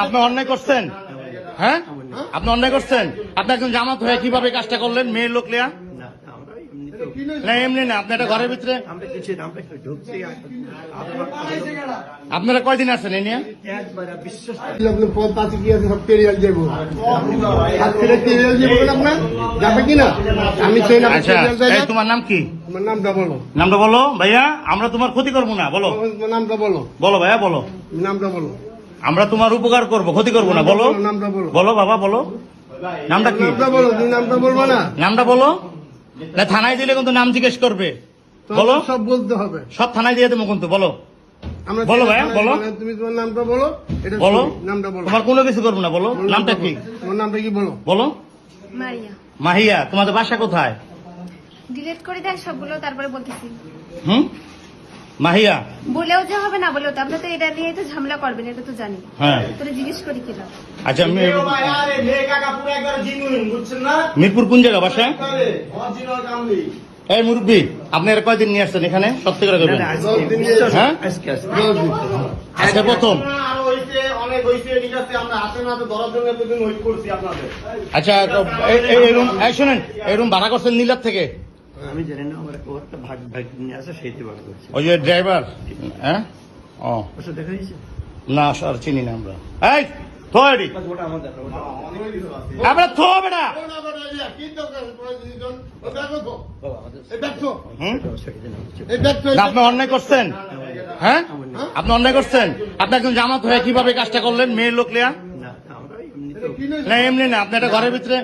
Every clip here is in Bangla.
আপনি অন্যায় করছেন, হ্যাঁ আপনি অন্যায় করছেন। আপনি একজন জামাত হয়ে কিভাবে কাজটা করলেন মেয়ের লোক লিয়া? না এমনি না, আপনি একটা ঘরের ভিতরে আপনারা কয়দিন আছেন এই নিয়ে? আচ্ছা তোমার নাম কি? নামটা বলো ভাইয়া, আমরা তোমার ক্ষতি করবো না। বলো নামটা বলো। বলো ভাইয়া বলো নামটা বলো। আমরা তোমার উপকার করবো, ক্ষতি করবো না। বলো নামটা বলো। বলো বাবা বলো নামটা কি? নামটা বলো। তুমি নামটা বলবো না? নামটা বলো না, থানায় দিলে কিন্তু নাম জিজ্ঞেস করবে। বলো সব বলতে হবে। সব থানায় দিয়ে দেবো কিন্তু। বলো বলো ভাইয়া বলো। তুমি তোমার নামটা বলো। এটা বলো নামটা বলো। তোমার কোনো কিছু করবো না। বলো নামটা কি? তোমার নামটা কি বলো? বলো মারিয়া। মাহিয়া। তোমাদের বাসা কোথায়? ডিলিট করে দেয় সবগুলো, তারপরে বলতেছি। মাহিয়া বলেও যে হবে না বলেও তো, আপনি তো এটা নিয়ে তো ঝামেলা করবেন, এটা তো জানি। হ্যাঁ তোরে জিজ্ঞেস করি কিনা। আচ্ছা মিরপুর কোন জায়গা বাসা? এই মুরব্বী আপনি এর কয়দিন নিয়ে আসছেন এখানে? সব থেকে করবেন হ্যাঁ আজকে প্রথম। আচ্ছা শোনেন, এই রুম ভাড়া করছেন নীলার থেকে? আমি জানি না, আমার একটা ভাগ নিয়ে আসে সেইতে ভাগ করছে। ওই যে ড্রাইভার? হ্যাঁ ও ওটা দেখা দিয়েছে না স্যার, চিনি না আমরা। এই থোড়ি ওটা আমাদের আমরা থো বেটা। আপনি অন্যায় করছেন, হ্যাঁ আপনি অন্যায় করছেন। আপনি একজন জামাত হয়ে কিভাবে কাজটা করলেন মেয়ের লোক লিয়া? না এমনি না, আপনি একটা ঘরের ভিতরে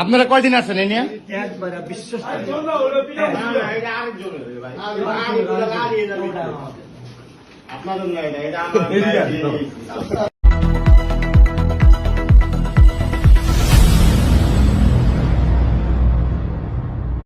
আপনারা কয়দিন আছেন এই নিয়ে? একবার বিশ্বাস